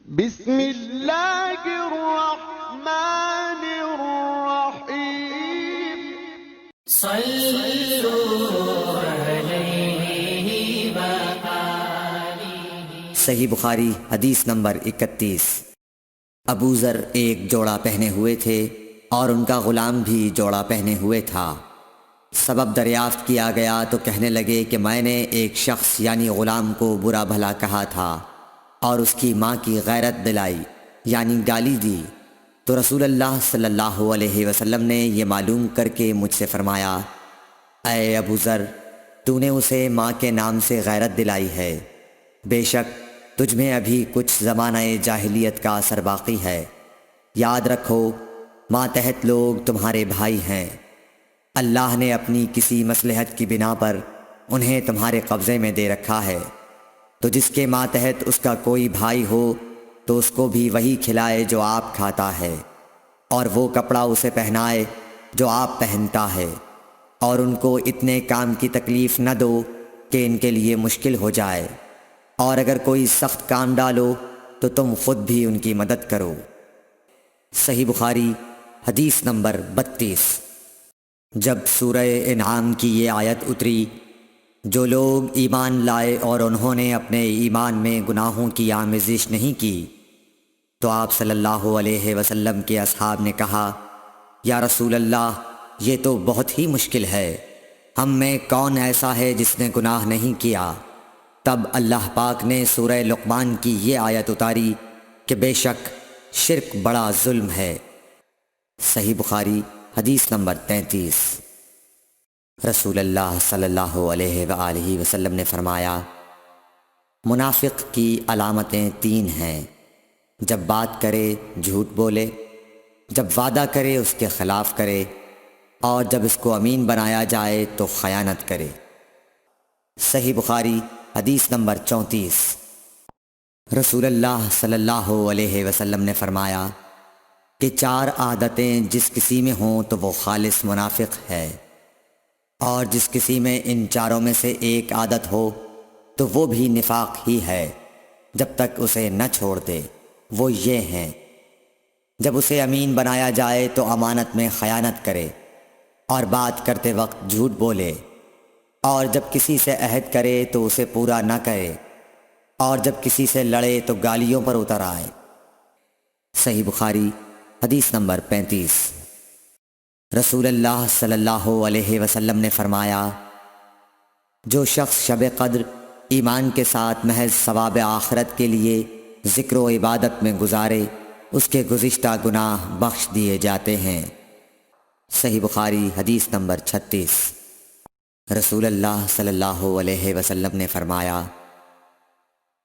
بسم اللہ الرحمن الرحیم صلوا علیہ صحیح بخاری حدیث نمبر 31۔ ابو ذر ایک جوڑا پہنے ہوئے تھے اور ان کا غلام بھی جوڑا پہنے ہوئے تھا۔ سبب دریافت کیا گیا تو کہنے لگے کہ میں نے ایک شخص یعنی غلام کو برا بھلا کہا تھا اور اس کی ماں کی غیرت دلائی یعنی گالی دی، تو رسول اللہ صلی اللہ علیہ وسلم نے یہ معلوم کر کے مجھ سے فرمایا، اے ابو ذر، تو نے اسے ماں کے نام سے غیرت دلائی ہے، بے شک تجھ میں ابھی کچھ زمانہ جاہلیت کا اثر باقی ہے۔ یاد رکھو ماتحت لوگ تمہارے بھائی ہیں، اللہ نے اپنی کسی مصلحت کی بنا پر انہیں تمہارے قبضے میں دے رکھا ہے، تو جس کے ماتحت اس کا کوئی بھائی ہو تو اس کو بھی وہی کھلائے جو آپ کھاتا ہے، اور وہ کپڑا اسے پہنائے جو آپ پہنتا ہے، اور ان کو اتنے کام کی تکلیف نہ دو کہ ان کے لیے مشکل ہو جائے، اور اگر کوئی سخت کام ڈالو تو تم خود بھی ان کی مدد کرو۔ صحیح بخاری حدیث نمبر 32۔ جب سورہ انعام کی یہ آیت اتری، جو لوگ ایمان لائے اور انہوں نے اپنے ایمان میں گناہوں کی آمیزش نہیں کی، تو آپ صلی اللہ علیہ وسلم کے اصحاب نے کہا، یا رسول اللہ، یہ تو بہت ہی مشکل ہے، ہم میں کون ایسا ہے جس نے گناہ نہیں کیا؟ تب اللہ پاک نے سورہ لقمان کی یہ آیت اتاری کہ بے شک شرک بڑا ظلم ہے۔ صحیح بخاری حدیث نمبر 33۔ رسول اللہ صلی اللہ علیہ وآلہ وسلم نے فرمایا، منافق کی علامتیں 3 ہیں، جب بات کرے جھوٹ بولے، جب وعدہ کرے اس کے خلاف کرے، اور جب اس کو امین بنایا جائے تو خیانت کرے۔ صحیح بخاری حدیث نمبر 34۔ رسول اللہ صلی اللہ علیہ وسلم نے فرمایا کہ 4 عادتیں جس کسی میں ہوں تو وہ خالص منافق ہے، اور جس کسی میں ان 4 میں سے ایک عادت ہو تو وہ بھی نفاق ہی ہے جب تک اسے نہ چھوڑ دے۔ وہ یہ ہیں، جب اسے امین بنایا جائے تو امانت میں خیانت کرے، اور بات کرتے وقت جھوٹ بولے، اور جب کسی سے عہد کرے تو اسے پورا نہ کرے، اور جب کسی سے لڑے تو گالیوں پر اتر آئے۔ صحیح بخاری حدیث نمبر 35۔ رسول اللہ صلی اللہ علیہ وسلم نے فرمایا، جو شخص شب قدر ایمان کے ساتھ محض ثواب آخرت کے لیے ذکر و عبادت میں گزارے، اس کے گزشتہ گناہ بخش دیے جاتے ہیں۔ صحیح بخاری حدیث نمبر 36۔ رسول اللہ صلی اللہ علیہ وسلم نے فرمایا،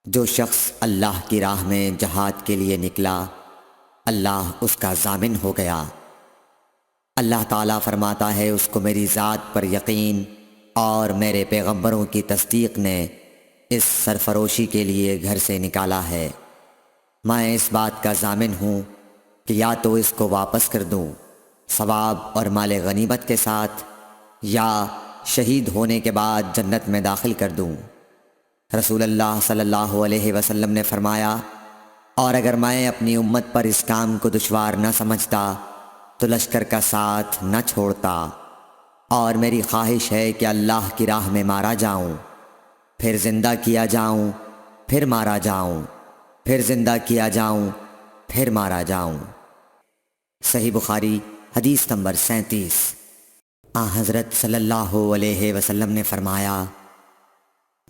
جو شخص اللہ کی راہ میں جہاد کے لیے نکلا، اللہ اس کا ضامن ہو گیا۔ اللہ تعالیٰ فرماتا ہے، اس کو میری ذات پر یقین اور میرے پیغمبروں کی تصدیق نے اس سرفروشی کے لیے گھر سے نکالا ہے۔ میں اس بات کا ضامن ہوں کہ یا تو اس کو واپس کر دوں ثواب اور مال غنیمت کے ساتھ، یا شہید ہونے کے بعد جنت میں داخل کر دوں۔ رسول اللہ صلی اللہ علیہ وسلم نے فرمایا، اور اگر میں اپنی امت پر اس کام کو دشوار نہ سمجھتا تو لشکر کا ساتھ نہ چھوڑتا، اور میری خواہش ہے کہ اللہ کی راہ میں مارا جاؤں، پھر زندہ کیا جاؤں، پھر مارا جاؤں، پھر زندہ کیا جاؤں، پھر مارا جاؤں۔ صحیح بخاری حدیث نمبر 37۔ حضرت صلی اللہ علیہ وسلم نے فرمایا،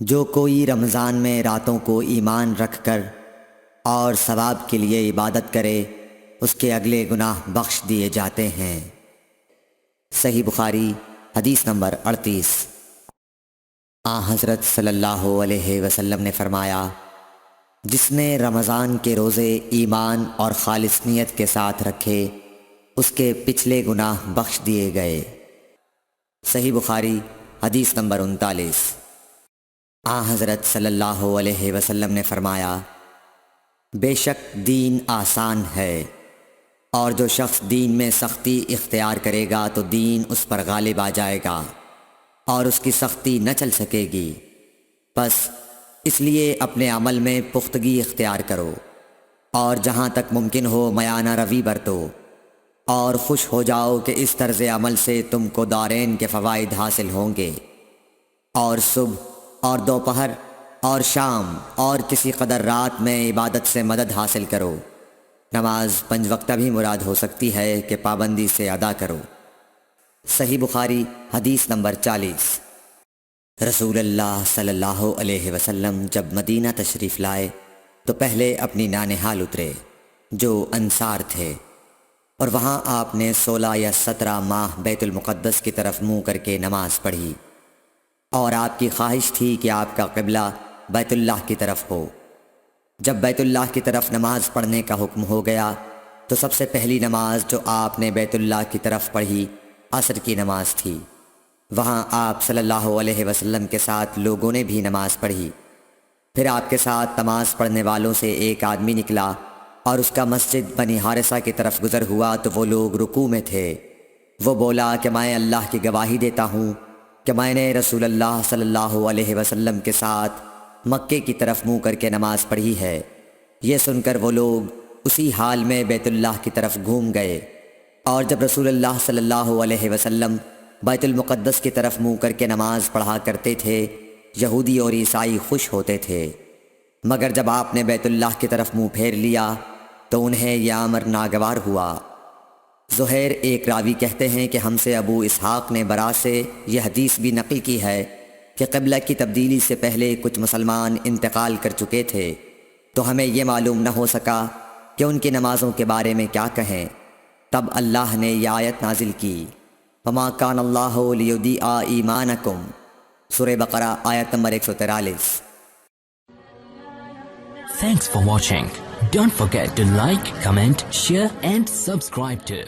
جو کوئی رمضان میں راتوں کو ایمان رکھ کر اور ثواب کے لیے عبادت کرے، اس کے اگلے گناہ بخش دیے جاتے ہیں۔ صحیح بخاری حدیث نمبر 38۔ حضرت صلی اللہ علیہ وسلم نے فرمایا، جس نے رمضان کے روزے ایمان اور خالص نیت کے ساتھ رکھے، اس کے پچھلے گناہ بخش دیے گئے۔ صحیح بخاری حدیث نمبر 39۔ حضرت صلی اللہ علیہ وسلم نے فرمایا، بے شک دین آسان ہے، اور جو شخص دین میں سختی اختیار کرے گا تو دین اس پر غالب آ جائے گا اور اس کی سختی نہ چل سکے گی۔ بس اس لیے اپنے عمل میں پختگی اختیار کرو، اور جہاں تک ممکن ہو میانہ روی برتو، اور خوش ہو جاؤ کہ اس طرز عمل سے تم کو دارین کے فوائد حاصل ہوں گے، اور صبح اور دوپہر اور شام اور کسی قدر رات میں عبادت سے مدد حاصل کرو۔ نماز 5 وقتہ بھی مراد ہو سکتی ہے کہ پابندی سے ادا کرو۔ صحیح بخاری حدیث نمبر 40۔ رسول اللہ صلی اللہ علیہ وسلم جب مدینہ تشریف لائے تو پہلے اپنی نانہال اترے جو انصار تھے، اور وہاں آپ نے 16 یا 17 ماہ بیت المقدس کی طرف منہ کر کے نماز پڑھی، اور آپ کی خواہش تھی کہ آپ کا قبلہ بیت اللہ کی طرف ہو۔ جب بیت اللہ کی طرف نماز پڑھنے کا حکم ہو گیا تو سب سے پہلی نماز جو آپ نے بیت اللہ کی طرف پڑھی عصر کی نماز تھی۔ وہاں آپ صلی اللہ علیہ وسلم کے ساتھ لوگوں نے بھی نماز پڑھی۔ پھر آپ کے ساتھ نماز پڑھنے والوں سے ایک آدمی نکلا اور اس کا مسجد بنی حارثہ کی طرف گزر ہوا تو وہ لوگ رکوع میں تھے۔ وہ بولا کہ میں اللہ کی گواہی دیتا ہوں کہ میں نے رسول اللہ صلی اللہ علیہ وسلم کے ساتھ مکے کی طرف منہ کر کے نماز پڑھی ہے۔ یہ سن کر وہ لوگ اسی حال میں بیت اللہ کی طرف گھوم گئے، اور جب رسول اللہ صلی اللہ علیہ وسلم بیت المقدس کی طرف منہ کر کے نماز پڑھا کرتے تھے، یہودی اور عیسائی خوش ہوتے تھے، مگر جب آپ نے بیت اللہ کی طرف منہ پھیر لیا تو انہیں یہ امر ناگوار ہوا۔ زہیر ایک راوی کہتے ہیں کہ ہم سے ابو اسحاق نے برا سے یہ حدیث بھی نقل کی ہے کہ قبلہ کی تبدیلی سے پہلے کچھ مسلمان انتقال کر چکے تھے، تو ہمیں یہ معلوم نہ ہو سکا کہ ان کی نمازوں کے بارے میں کیا کہیں۔ تب اللہ نے یہ آیت نازل کی، وَمَا كَانَ اللَّهُ لِيُضِيعَ إِيمَانَكُمْ، سورہ بقرہ آیت number 143۔ Thanks for watching. Don't forget to like, comment, share and subscribe to